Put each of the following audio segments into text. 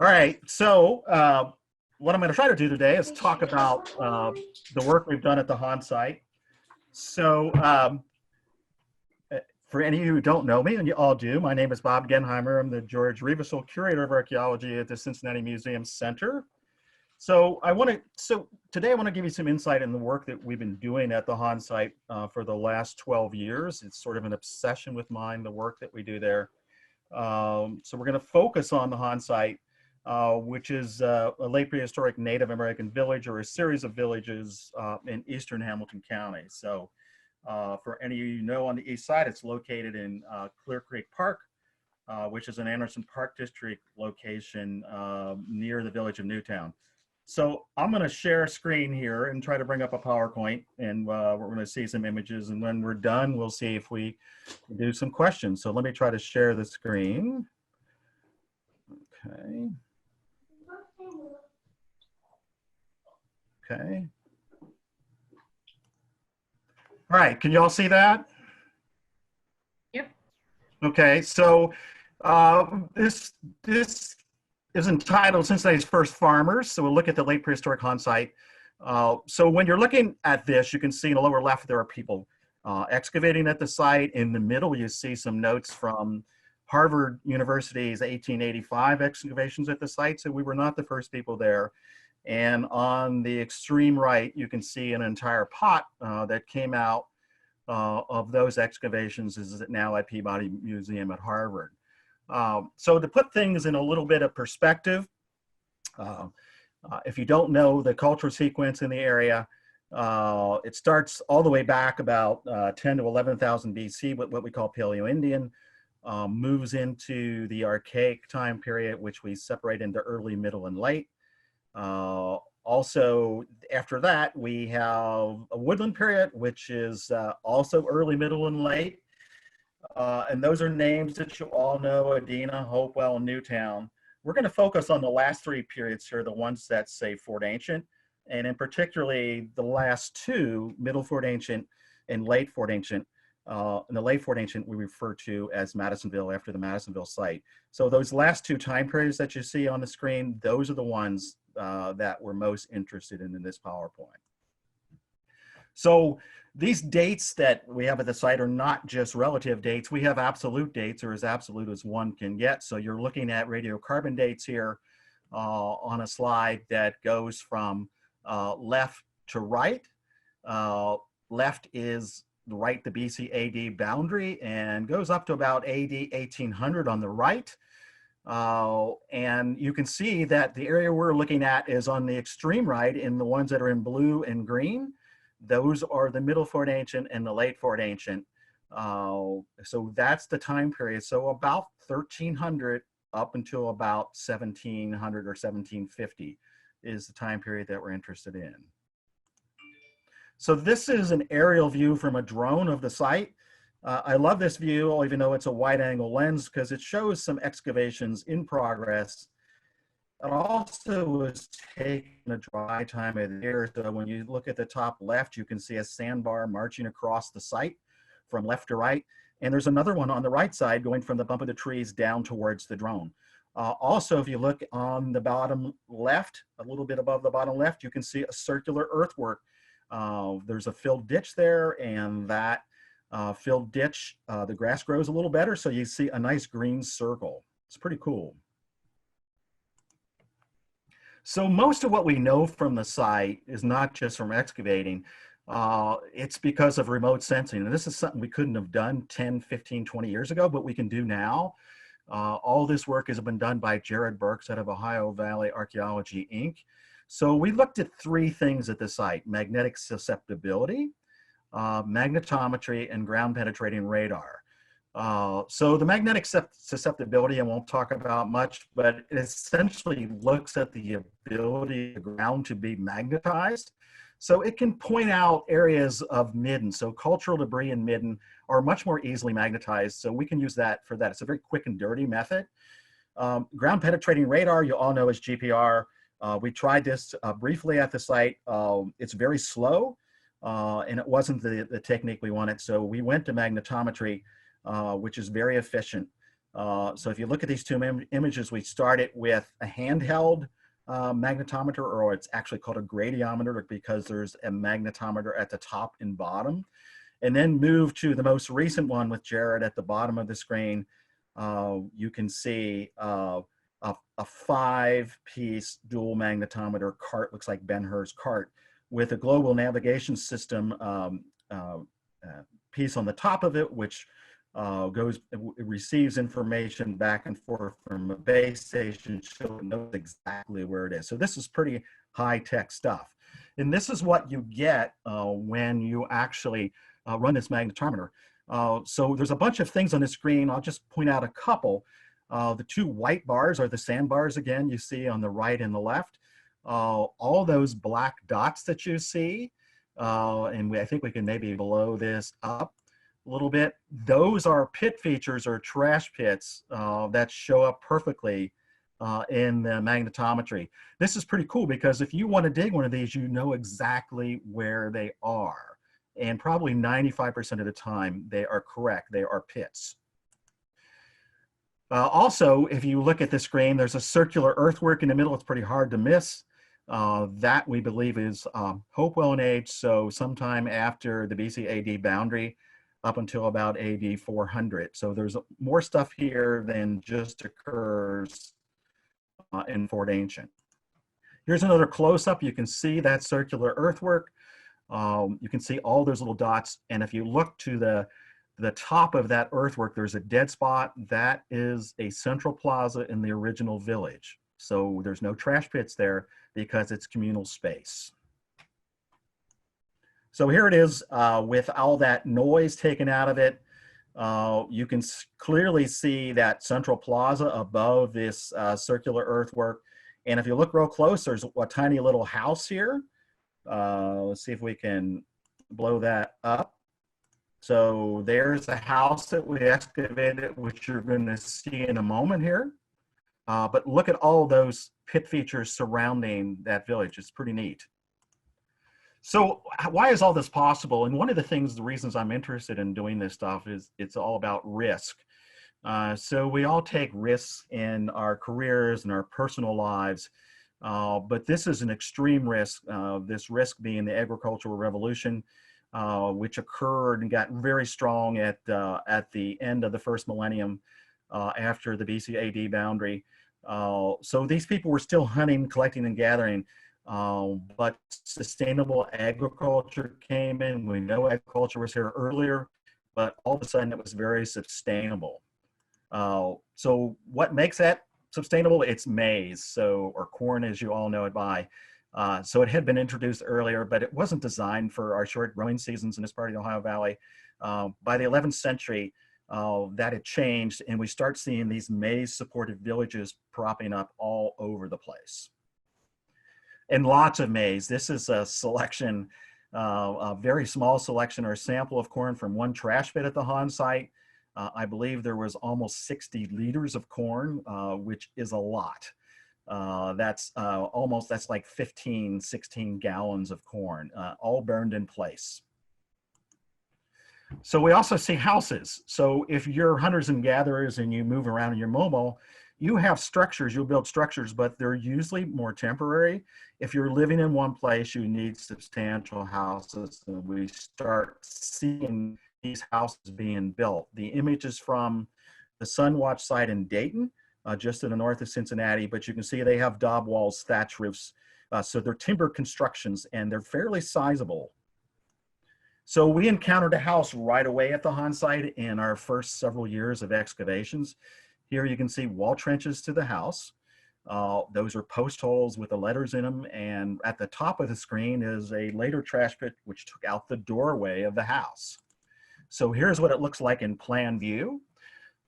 All right, so what I'm going to try to do today is talk about the work we've done at the Hahn site. So for any of you who don't know me, and you all do, my name is Bob Genheimer. I'm the George Rieveschl Curator of Archaeology at the Cincinnati Museum Center. So today I want to give you some insight in the work that we've been doing at the Hahn site for the last 12 years. It's sort of an obsession with mine, the work that we do there. So we're going to focus on the Hahn site, which is a late prehistoric Native American village or a series of villages in eastern Hamilton County. So for any of you who know, on the east side, it's located in Clear Creek Park, which is an Anderson Park District location near the village of Newtown. So I'm going to share a screen here and try to bring up a PowerPoint, and we're going to see some images. And when we're done, we'll see if we can do some questions. So let me try to share the screen. Okay. Okay. All right, can you all see that? Yep. Okay, so this is entitled Cincinnati's First Farmers. So we'll look at the late prehistoric Hahn site. So when you're looking at this, you can see in the lower left, there are people excavating at the site. In the middle, you see some notes from Harvard University's 1885 excavations at the site. So we were not the first people there. And on the extreme right, you can see an entire pot that came out of those excavations is now at Peabody Museum at Harvard. So to put things in a little bit of perspective, if you don't know the cultural sequence in the area, it starts all the way back about 10 to 11,000 BC, what we call Paleo-Indian, moves into the Archaic time period, which we separate into early, middle, and late. Also, after that, we have a woodland period, which is also early, middle, and late. And those are names that you all know: Adena, Hopewell, and Newtown. We're going to focus on the last three periods here, the ones that say Fort Ancient, and in particularly the last two, Middle Fort Ancient and Late Fort Ancient. In the Late Fort Ancient, we refer to as Madisonville, after the Madisonville site. So those last two time periods that you see on the screen, those are the ones that we're most interested in this PowerPoint. So these dates that we have at the site are not just relative dates. We have absolute dates, or as absolute as one can get. So you're looking at radiocarbon dates here on a slide that goes from left to right. Left is the BC AD boundary and goes up to about AD 1800 on the right. And you can see that the area we're looking at is on the extreme right, in the ones that are in blue and green. Those are the Middle Fort Ancient and the Late Fort Ancient. So that's the time period. So about 1300 up until about 1700 or 1750 is the time period that we're interested in. So this is an aerial view from a drone of the site. I love this view, even though it's a wide angle lens, because it shows some excavations in progress. It also was taken a dry time of the year. So when you look at the top left, you can see a sandbar marching across the site from left to right. And there's another one on the right side going from the bump of the trees down towards the drone. Also, if you look on the bottom left, a little bit above the bottom left, you can see a circular earthwork. There's a filled ditch there, and that filled ditch, the grass grows a little better, so you see a nice green circle. It's pretty cool. So most of what we know from the site is not just from excavating. It's because of remote sensing. And this is something we couldn't have done 10, 15, 20 years ago, but we can do now. All this work has been done by Jared Burks out of Ohio Valley Archaeology, Inc. So we looked at three things at the site: magnetic susceptibility, magnetometry, and ground penetrating radar. So the magnetic susceptibility I won't talk about much, but it essentially looks at the ability of the ground to be magnetized. So it can point out areas of midden. So cultural debris in midden are much more easily magnetized. So we can use that for that. It's a very quick and dirty method. Ground penetrating radar, you all know, is GPR. We tried this briefly at the site. It's very slow, and it wasn't the technique we wanted. So we went to magnetometry, which is very efficient. So if you look at these two images, we started with a handheld magnetometer, or it's actually called a gradiometer because there's a magnetometer at the top and bottom, and then move to the most recent one with Jared at the bottom of the screen. You can see a 5-piece dual magnetometer cart, looks like Ben-Hur's cart, with a global navigation system piece on the top of it, which receives information back and forth from a base station, so it knows exactly where it is. So this is pretty high-tech stuff. And this is what you get when you actually run this magnetometer. So there's a bunch of things on the screen. I'll just point out a couple. The two white bars are the sandbars, again, you see on the right and the left. All those black dots that you see, and I think we can maybe blow this up a little bit. Those are pit features or trash pits that show up perfectly in the magnetometry. This is pretty cool because if you want to dig one of these, you know exactly where they are. And probably 95% of the time, they are correct. They are pits. Also, if you look at the screen, there's a circular earthwork in the middle. It's pretty hard to miss. That we believe is Hopewell and age, so sometime after the BC AD boundary up until about AD 400. So there's more stuff here than just occurs in Fort Ancient. Here's another close-up. You can see that circular earthwork. You can see all those little dots, and if you look to the top of that earthwork, there's a dead spot. That is a central plaza in the original village. So there's no trash pits there because it's communal space. So here it is with all that noise taken out of it. You can clearly see that central plaza above this circular earthwork. And if you look real close, there's a tiny little house here. Let's see if we can blow that up. So there's a house that we excavated, which you're going to see in a moment here. But look at all those pit features surrounding that village. It's pretty neat. So why is all this possible? And one of the reasons I'm interested in doing this stuff is it's all about risk. So we all take risks in our careers and our personal lives. But this is an extreme risk, this risk being the agricultural revolution, which occurred and got very strong at the end of the first millennium after the BC AD boundary. So these people were still hunting, collecting, and gathering, but sustainable agriculture came in. We know agriculture was here earlier, but all of a sudden it was very sustainable. So what makes that sustainable? It's maize, or corn as you all know it by. So it had been introduced earlier, but it wasn't designed for our short growing seasons in this part of the Ohio Valley. By the 11th century, that had changed, and we start seeing these maize-supported villages propping up all over the place. And lots of maize. This is a selection, a very small selection or sample of corn from one trash pit at the Hahn site. I believe there was almost 60 liters of corn, which is a lot. That's like 15, 16 gallons of corn, all burned in place. So we also see houses. So if you're hunters and gatherers and you move around and you're mobile, you have structures, you'll build structures, but they're usually more temporary. If you're living in one place, you need substantial houses. And we start seeing these houses being built. The image is from the Sunwatch site in Dayton, just to the north of Cincinnati, but you can see they have daub walls, thatch roofs. So they're timber constructions and they're fairly sizable. So we encountered a house right away at the Hahn site in our first several years of excavations. Here you can see wall trenches to the house. Those are post holes with the letters in them. And at the top of the screen is a later trash pit which took out the doorway of the house. So here's what it looks like in plan view.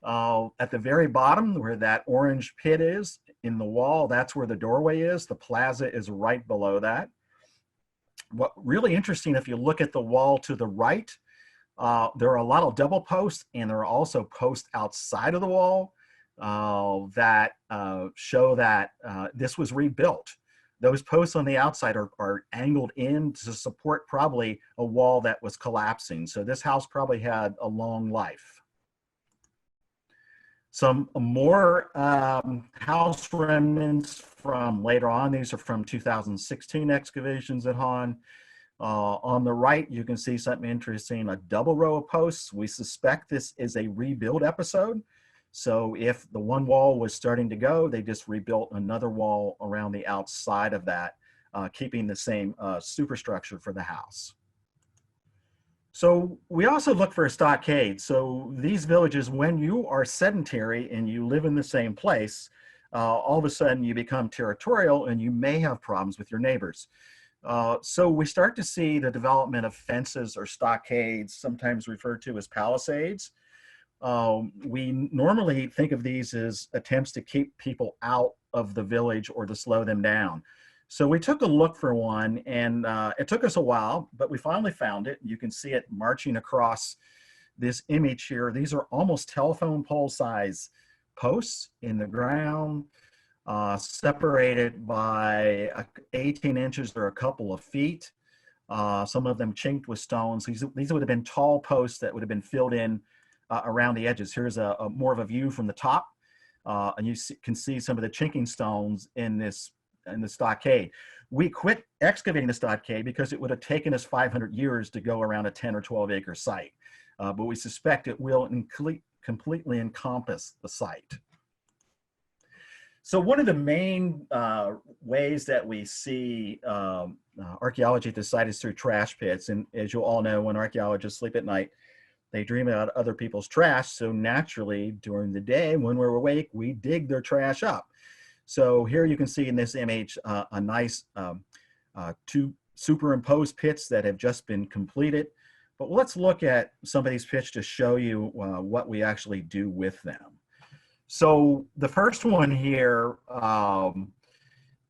At the very bottom where that orange pit is in the wall, that's where the doorway is. The plaza is right below that. What really interesting, if you look at the wall to the right, there are a lot of double posts, and there are also posts outside of the wall that show that this was rebuilt. Those posts on the outside are angled in to support probably a wall that was collapsing. So this house probably had a long life. Some more house remnants from later on. These are from 2016 excavations at Hahn. On the right, you can see something interesting, a double row of posts. We suspect this is a rebuild episode. So if the one wall was starting to go, they just rebuilt another wall around the outside of that, keeping the same superstructure for the house. So we also look for a stockade. So these villages, when you are sedentary and you live in the same place, all of a sudden you become territorial and you may have problems with your neighbors. So we start to see the development of fences or stockades, sometimes referred to as palisades. We normally think of these as attempts to keep people out of the village or to slow them down. So we took a look for one, and it took us a while, but we finally found it. You can see it marching across this image here. These are almost telephone pole size posts in the ground, separated by 18 inches or a couple of feet. Some of them chinked with stones. These would have been tall posts that would have been filled in around the edges. Here's a more of a view from the top, and you can see some of the chinking stones in the stockade. We quit excavating the stockade because it would have taken us 500 years to go around a 10 or 12 acre site. But we suspect it will completely encompass the site. So one of the main ways that we see archaeology at the site is through trash pits. And as you all know, when archaeologists sleep at night, they dream about other people's trash. So naturally, during the day, when we're awake, we dig their trash up. So here you can see in this image a nice two superimposed pits that have just been completed. But let's look at some of these pits to show you what we actually do with them. So the first one here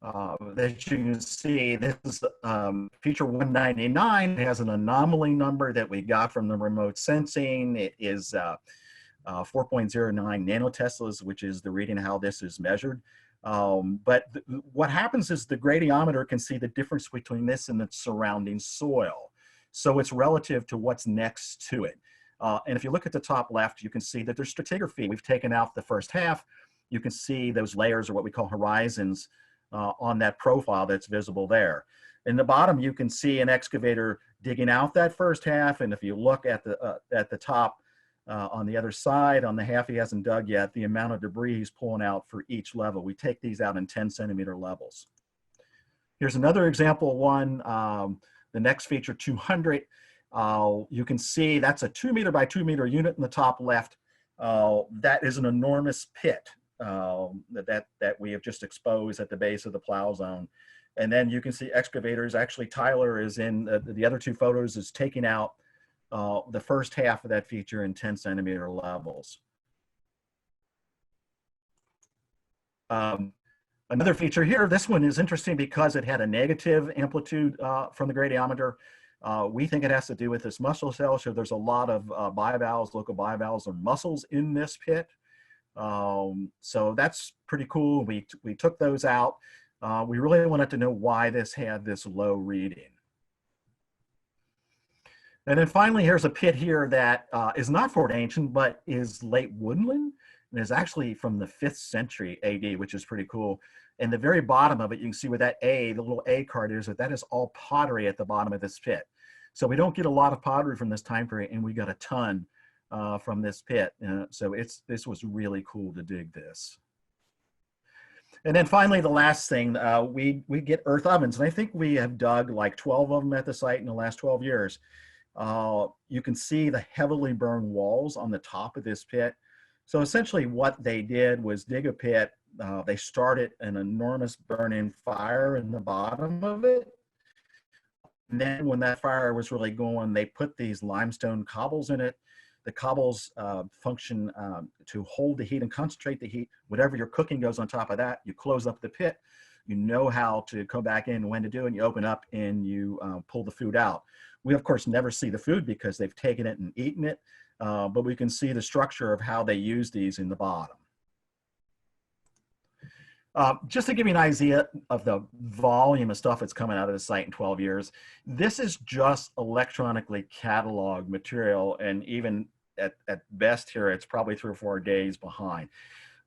that you can see, this is feature 199. It has an anomaly number that we got from the remote sensing. It is 4.09 nanoteslas, which is the reading how this is measured. But what happens is the gradiometer can see the difference between this and the surrounding soil. So it's relative to what's next to it. And if you look at the top left, you can see that there's stratigraphy. We've taken out the first half. You can see those layers, or what we call horizons, on that profile that's visible there. In the bottom, you can see an excavator digging out that first half. And if you look at the top, on the other side, on the half he hasn't dug yet, the amount of debris he's pulling out for each level. We take these out in 10 centimeter levels. Here's another example one, the next feature 200. You can see that's a 2 meter by 2 meter unit in the top left. That is an enormous pit that we have just exposed at the base of the plow zone. And then you can see excavators. Actually, Tyler is in the other two photos, is taking out the first half of that feature in 10 centimeter levels. Another feature here, this one is interesting because it had a negative amplitude from the gradiometer. We think it has to do with this muscle cell. So there's a lot of bivalves, local bivalves, or mussels in this pit. So that's pretty cool. We took those out. We really wanted to know why this had this low reading. And then finally, here's a pit here that is not Fort Ancient, but is late woodland, and is actually from the 5th century AD, which is pretty cool. And the very bottom of it, you can see where that A, the little A card is, that is all pottery at the bottom of this pit. So we don't get a lot of pottery from this time period, and we got a ton from this pit. So this was really cool to dig this. And then finally, the last thing, we get earth ovens. And I think we have dug like 12 of them at the site in the last 12 years. You can see the heavily burned walls on the top of this pit. So essentially what they did was dig a pit. They started an enormous burning fire in the bottom of it. And then when that fire was really going, they put these limestone cobbles in it. The cobbles function to hold the heat and concentrate the heat. Whatever you're cooking goes on top of that. You close up the pit. You know how to come back in, when to do it, and you open up and you pull the food out. We, of course, never see the food because they've taken it and eaten it, but we can see the structure of how they use these in the bottom. Just to give you an idea of the volume of stuff that's coming out of the site in 12 years, this is just electronically cataloged material, and even at best here, it's probably 3 or 4 days behind.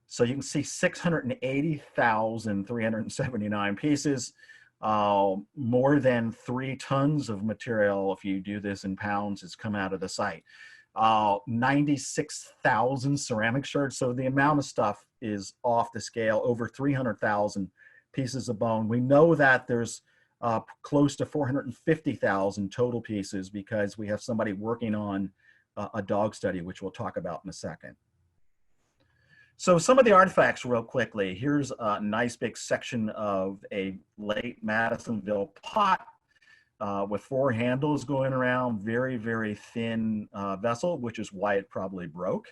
So you can see 680,379 pieces, more than 3 tons of material, if you do this in pounds, has come out of the site. 96,000 ceramic shards. So the amount of stuff is off the scale, over 300,000 pieces of bone. We know that there's close to 450,000 total pieces because we have somebody working on a dog study, which we'll talk about in a second. So some of the artifacts real quickly. Here's a nice big section of a late Madisonville pot with 4 handles going around, very, very thin vessel, which is why it probably broke.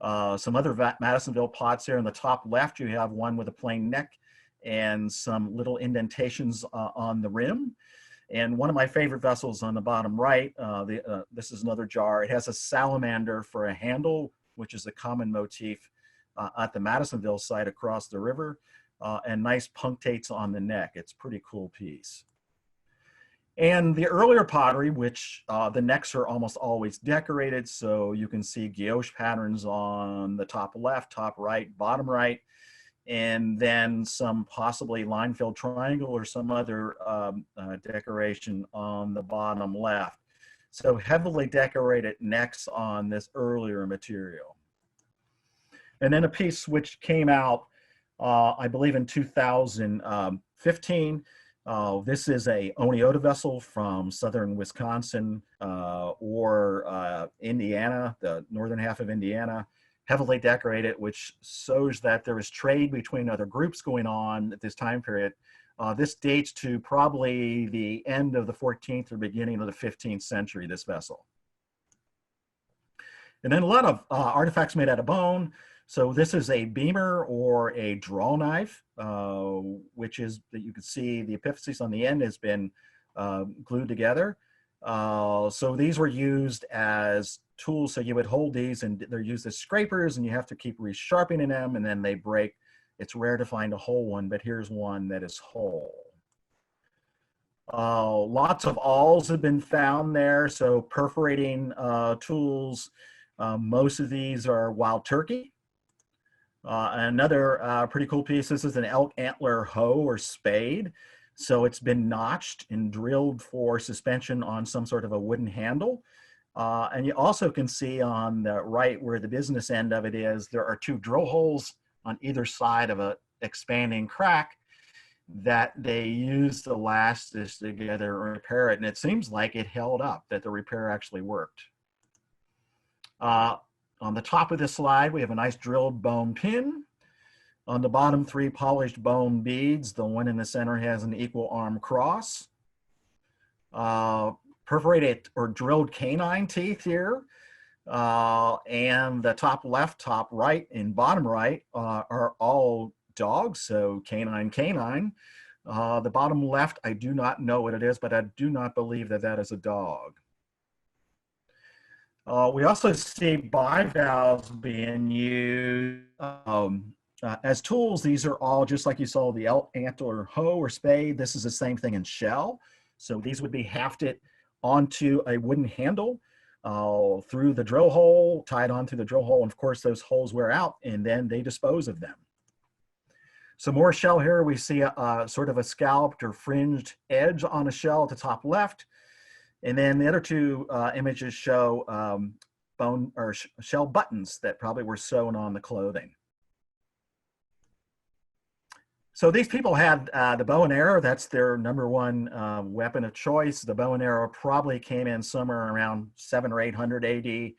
Some other Madisonville pots here. In the top left, you have one with a plain neck and some little indentations on the rim. And one of my favorite vessels on the bottom right, this is another jar. It has a salamander for a handle, which is a common motif at the Madisonville site across the river, and nice punctates on the neck. It's a pretty cool piece. And the earlier pottery, which the necks are almost always decorated, so you can see guilloche patterns on the top left, top right, bottom right, and then some possibly line-filled triangle or some other decoration on the bottom left. So heavily decorated necks on this earlier material. And then a piece which came out, I believe in 2015. This is a Oneota vessel from southern Wisconsin or Indiana, the northern half of Indiana, heavily decorated, which shows that there is trade between other groups going on at this time period. This dates to probably the end of the 14th or beginning of the 15th century, this vessel. And then a lot of artifacts made out of bone. So this is a beamer or a draw knife, which is that you can see the epiphysis on the end has been glued together. So these were used as tools. So you would hold these and they're used as scrapers and you have to keep resharpening them and then they break. It's rare to find a whole one, but here's one that is whole. Lots of awls have been found there. So perforating tools. Most of these are wild turkey. Another pretty cool piece, this is an Elk Antler Hoe or spade. So it's been notched and drilled for suspension on some sort of a wooden handle. And you also can see on the right where the business end of it is, there are 2 drill holes on either side of an expanding crack that they used to lash this together and repair it. And it seems like it held up, that the repair actually worked. On the top of this slide, we have a nice drilled bone pin. On the bottom, 3 polished bone beads. The one in the center has an equal arm cross. Perforated or drilled canine teeth here. And the top left, top right, and bottom right are all dogs, so canine, canine. The bottom left, I do not know what it is, but I do not believe that that is a dog. We also see bivalves being used as tools. These are all just like you saw the Elk Antler Hoe or spade. This is the same thing in shell. So these would be hafted onto a wooden handle through the drill hole, tied onto the drill hole. And of course, those holes wear out and then they dispose of them. Some more shell here. We see a sort of a scalloped or fringed edge on a shell at the top left. And then the other 2 images show bone or shell buttons that probably were sewn on the clothing. So these people had the bow and arrow. That's their #1 weapon of choice. The bow and arrow probably came in somewhere around 700 or 800 AD.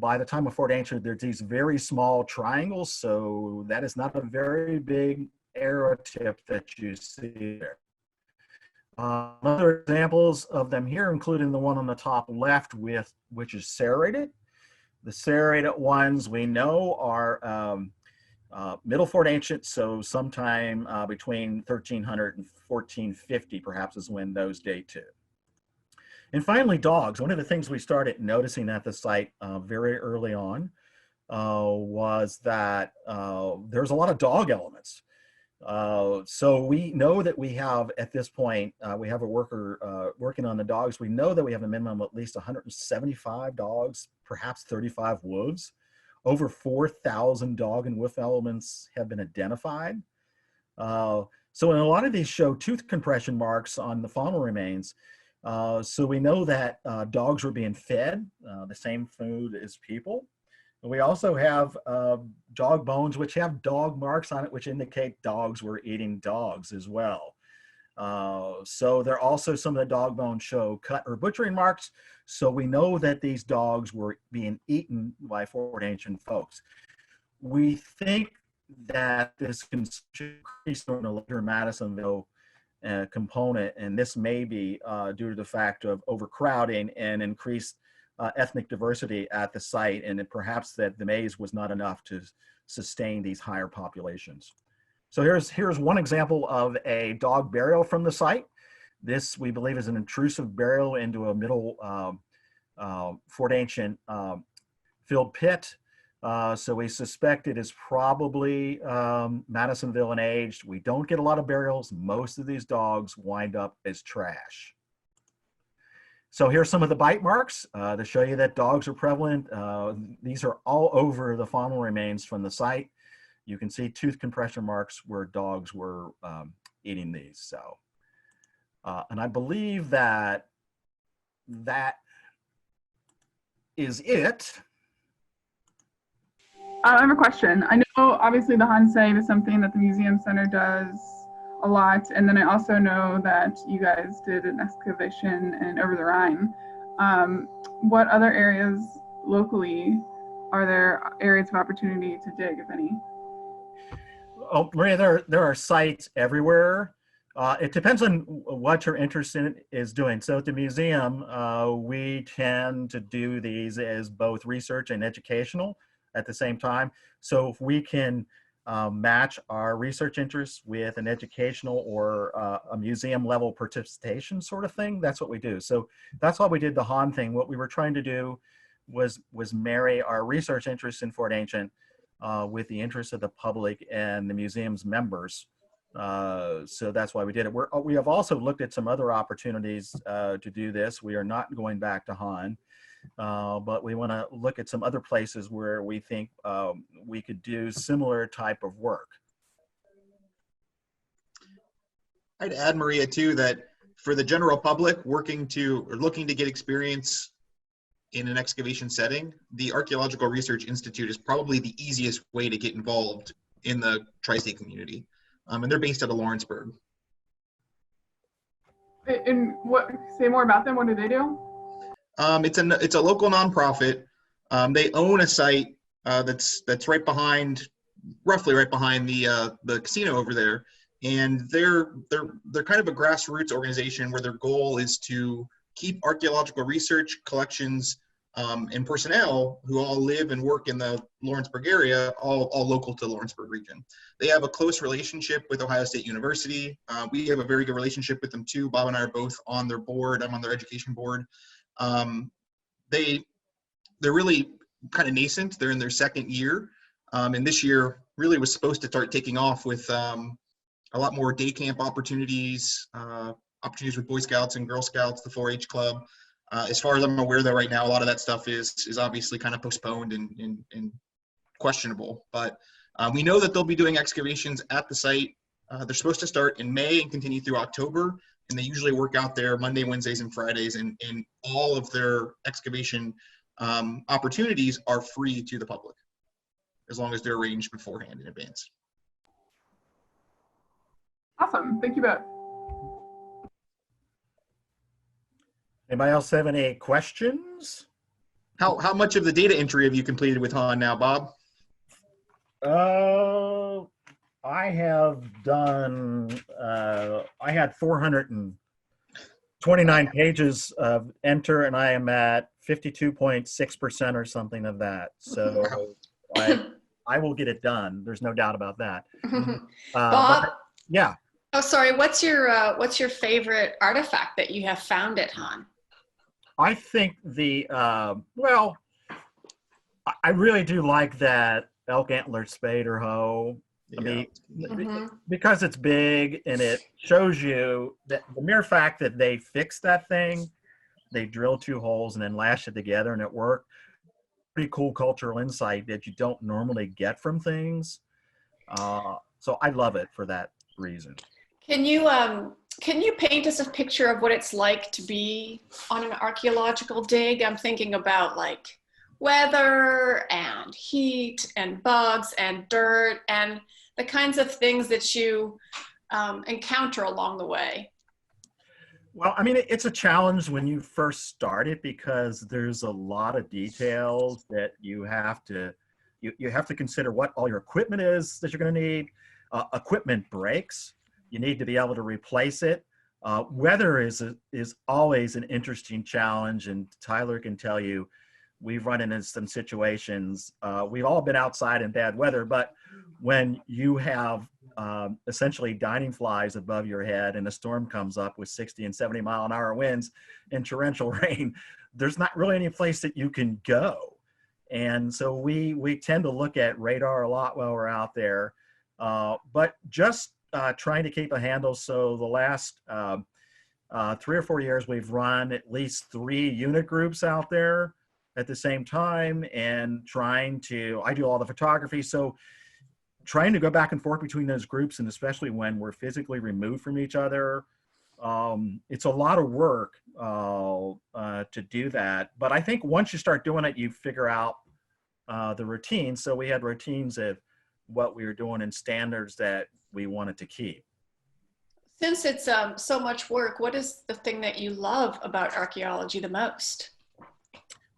By the time of Fort Ancient, there's these very small triangles. So that is not a very big arrow tip that you see there. Other examples of them here, including the one on the top left, which is serrated. The serrated ones we know are Middle Fort Ancient, so sometime between 1300 and 1450 perhaps is when those date to. And finally, dogs. One of the things we started noticing at the site very early on was that there's a lot of dog elements. So we know that we have, at this point, we have a worker working on the dogs. We know that we have a minimum of at least 175 dogs, perhaps 35 wolves. Over 4,000 dog and wolf elements have been identified. So in a lot of these show tooth compression marks on the faunal remains. So we know that dogs were being fed the same food as people. We also have dog bones, which have dog marks on it, which indicate dogs were eating dogs as well. So there are also some of the dog bones show cut or butchering marks. So we know that these dogs were being eaten by Fort Ancient folks. We think that this can increase in the later Madisonville component, and this may be due to the fact of overcrowding and increased ethnic diversity at the site, and perhaps that the maize was not enough to sustain these higher populations. So here's one example of a dog burial from the site. This, we believe, is an intrusive burial into a middle Fort Ancient filled pit. So we suspect it is probably Madisonville in age. We don't get a lot of burials. Most of these dogs wind up as trash. So here's some of the bite marks to show you that dogs are prevalent. These are all over the faunal remains from the site. You can see tooth compression marks where dogs were eating these. So, and I believe that that is it. I have a question. I know obviously the Hahn site is something that the Museum Center does a lot, and then I also know that you guys did an excavation in over the Rhine. What other areas locally are there areas of opportunity to dig, if any? Oh, Maria, there are sites everywhere. It depends on what your interest in is doing. So at the museum, we tend to do these as both research and educational at the same time. So if we can match our research interests with an educational or a museum level participation sort of thing, that's what we do. So that's why we did the Hahn thing. What we were trying to do was marry our research interests in Fort Ancient with the interests of the public and the museum's members. So that's why we did it. We have also looked at some other opportunities to do this. We are not going back to Hahn. But we want to look at some other places where we think we could do similar type of work. I'd add, Maria, too, that for the general public looking to get experience in an excavation setting, the Archaeological Research Institute is probably the easiest way to get involved in the tri-state community. And they're based out of Lawrenceburg. And say more about them. What do they do? It's a local nonprofit. They own a site that's roughly right behind the casino over there, and they're kind of a grassroots organization where their goal is to keep archaeological research collections and personnel who all live and work in the Lawrenceburg area, all local to the Lawrenceburg region. They have a close relationship with Ohio State University. We have a very good relationship with them too. Bob and I are both on their board. I'm on their education board. They're really kind of nascent. They're in their second year. And this year really was supposed to start taking off with a lot more day camp opportunities, opportunities with Boy Scouts and Girl Scouts, the 4-H club. As far as I'm aware, though, right now, a lot of that stuff is obviously kind of postponed and questionable. But we know that they'll be doing excavations at the site. They're supposed to start in May and continue through October. And they usually work out there Monday, Wednesdays, and Fridays. And all of their excavation opportunities are free to the public, as long as they're arranged beforehand in advance. Awesome. Thank you both. Anybody else have any questions? How much of the data entry have you completed with Hahn now, Bob? I have done, I had 429 pages of enter, and I am at 52.6% or something of that. So I will get it done. There's no doubt about that. Bob? Yeah. Oh, sorry. What's your favorite artifact that you have found at Hahn? I think well, I really do like that Elk Antler spade or hoe. I mean, Mhm. because it's big and it shows you that the mere fact that they fixed that thing, they drilled 2 holes and then lashed it together and it worked. Pretty cool cultural insight that you don't normally get from things. So I love it for that reason. Can you paint us a picture of what it's like to be on an archaeological dig? I'm thinking about like weather and heat and bugs and dirt and the kinds of things that you encounter along the way. Well, I mean, it's a challenge when you first start it because there's a lot of details that you have to consider what all your equipment is that you're going to need. Equipment breaks, you need to be able to replace it. Weather is always an interesting challenge, and Tyler can tell you, we've run into some situations. We've all been outside in bad weather, but when you have essentially dining flies above your head and a storm comes up with 60 and 70-mile-an-hour winds and torrential rain, there's not really any place that you can go. And so we tend to look at radar a lot while we're out there, but just trying to keep a handle. So the last 3 or 4 years, we've run at least 3 unit groups out there at the same time and I do all the photography. So trying to go back and forth between those groups, and especially when we're physically removed from each other, it's a lot of work to do that. But I think once you start doing it, you figure out the routine. So we had routines of what we were doing and standards that we wanted to keep. Since it's so much work, what is the thing that you love about archaeology the most?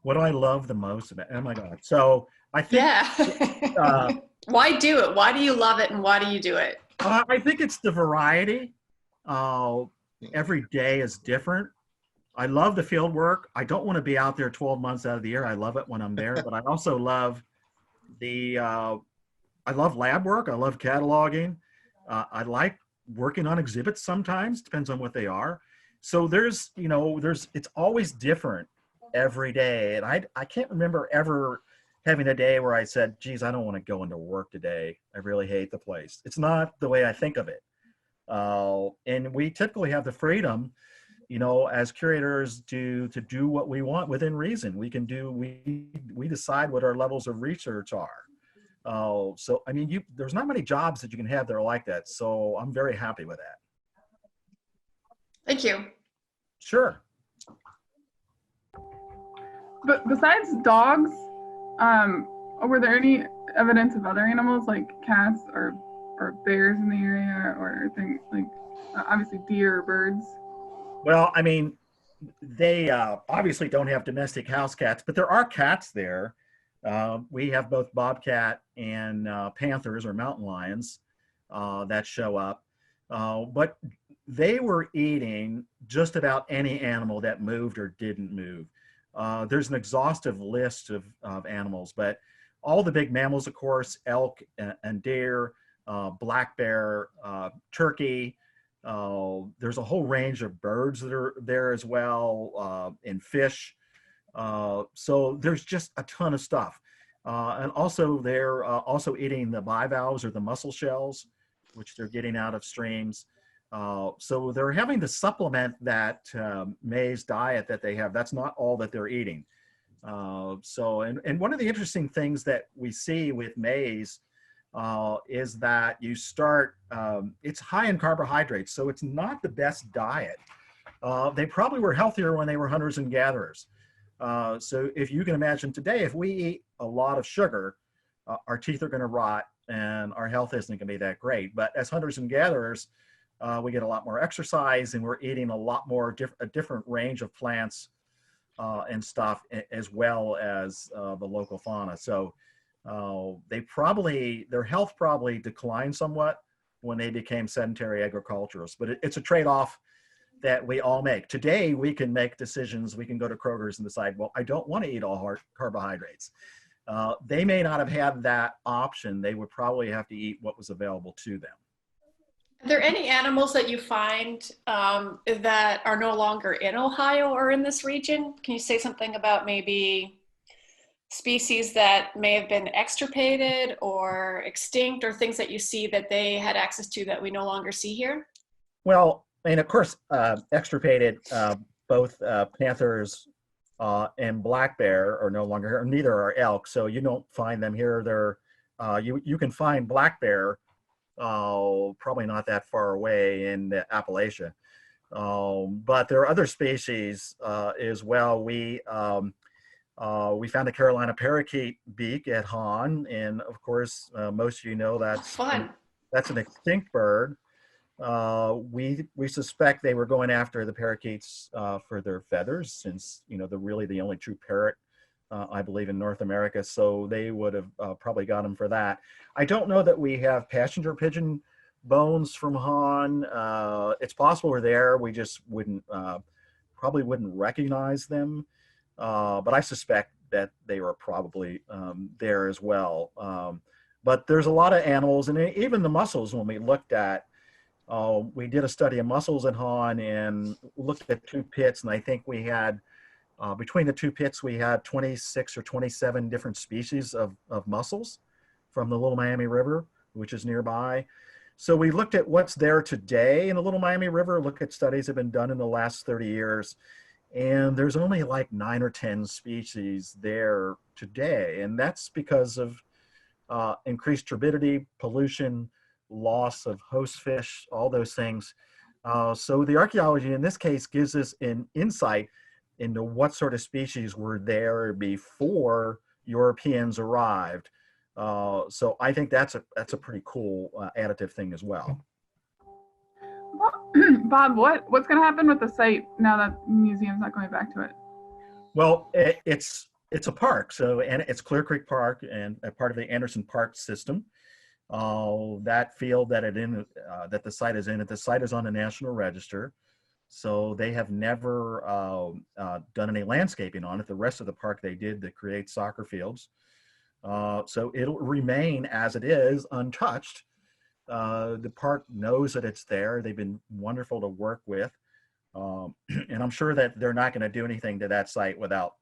What do I love the most about? Oh my God! So I think. Yeah. Why do it? Why do you love it, and why do you do it? I think it's the variety. Every day is different. I love the field work. I don't want to be out there 12 months out of the year. I love it when I'm there, but I also love I love lab work. I love cataloging. I like working on exhibits sometimes, depends on what they are. So it's always different every day. And I can't remember ever having a day where I said, geez, I don't want to go into work today. I really hate the place. It's not the way I think of it. And we typically have the freedom, as curators to do what we want within reason. We decide what our levels of research are. So, I mean, there's not many jobs that you can have that are like that. So I'm very happy with that. Thank you. Sure. But besides dogs, were there any evidence of other animals like cats or bears in the area, or things like obviously deer or birds? Well, I mean, they obviously don't have domestic house cats, but there are cats there. We have both bobcat and panthers or mountain lions that show up. But they were eating just about any animal that moved or didn't move. There's an exhaustive list of animals, but all the big mammals, of course, elk and deer, black bear, turkey. There's a whole range of birds that are there as well, and fish. So there's just a ton of stuff. And also they're also eating the bivalves or the mussel shells, which they're getting out of streams. So they're having to supplement that maize diet that they have. That's not all that they're eating. And one of the interesting things that we see with maize is that you start, it's high in carbohydrates, so it's not the best diet. They probably were healthier when they were hunters and gatherers. So if you can imagine today, if we eat a lot of sugar, our teeth are going to rot and our health isn't going to be that great. But as hunters and gatherers, we get a lot more exercise and we're eating a lot more a different range of plants and stuff, as well as the local fauna. So their health probably declined somewhat when they became sedentary agriculturists, but it's a trade-off that we all make. Today, we can make decisions. We can go to Kroger's and decide, well, I don't want to eat all carbohydrates. They may not have had that option. They would probably have to eat what was available to them. Are there any animals that you find that are no longer in Ohio or in this region? Can you say something about maybe species that may have been extirpated or extinct, or things that you see that they had access to that we no longer see here? Well, and of course, extirpated, both panthers and black bear are no longer here. Neither are elk, so you don't find them here. You can find black bear probably not that far away in Appalachia. But there are other species as well. We found a Carolina parakeet beak at Hahn, and of course, most of you know Fun. that's an extinct bird. We suspect they were going after the parakeets for their feathers, since they're really the only true parrot, I believe, in North America. So they would have probably got them for that. I don't know that we have passenger pigeon bones from Hahn. It's possible we're there. We just probably wouldn't recognize them. But I suspect that they were probably there as well. But there's a lot of animals, and even the mussels. When we looked at, we did a study of mussels at Hahn and looked at 2 pits, and I think we had, between the 2 pits, we had 26 or 27 different species of mussels from the Little Miami River, which is nearby. So we looked at what's there today in the Little Miami River, look at studies that have been done in the last 30 years, and there's only like 9 or 10 species there today. And that's because of increased turbidity, pollution, loss of host fish, all those things. So the archaeology in this case gives us an insight into what sort of species were there before Europeans arrived. So I think that's a pretty cool additive thing as well. Bob, what's going to happen with the site now that the museum's not going back to it? Well, it's a park, and it's Clear Creek Park and a part of the Anderson Park system. That field that that the site is in, the site is on the National Register, so they have never done any landscaping on it. The rest of the park they did to create soccer fields. So it'll remain as it is, untouched. The park knows that it's there. They've been wonderful to work with, and I'm sure that they're not going to do anything to that site without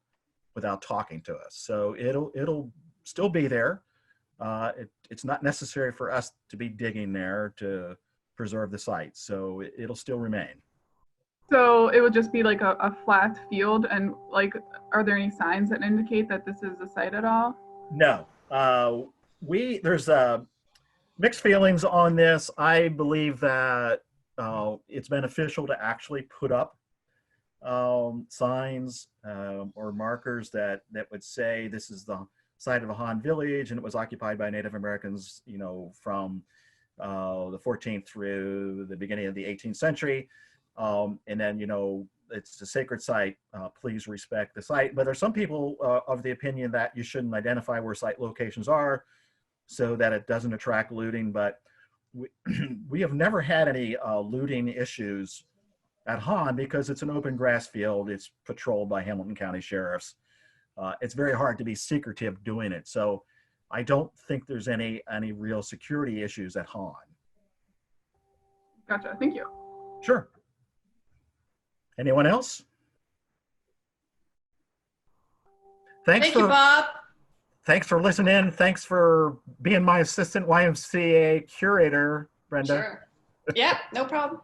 talking to us. So it'll still be there. It's not necessary for us to be digging there to preserve the site, so it'll still remain. So it would just be like a flat field, and like, are there any signs that indicate that this is the site at all? No. There's mixed feelings on this. I believe that it's beneficial to actually put up signs or markers that would say this is the site of a Hahn village, and it was occupied by Native Americans, from the 14th through the beginning of the 18th century. And then, it's a sacred site. Please respect the site. But there's some people of the opinion that you shouldn't identify where site locations are so that it doesn't attract looting. But we have never had any looting issues at Hahn because it's an open grass field. It's patrolled by Hamilton County sheriffs. It's very hard to be secretive doing it. So I don't think there's any real security issues at Hahn. Gotcha. Thank you. Sure. Anyone else? Thank you, Bob. Thanks for listening. Thanks for being my assistant YMCA curator, Brenda. Sure. Yeah, no problem.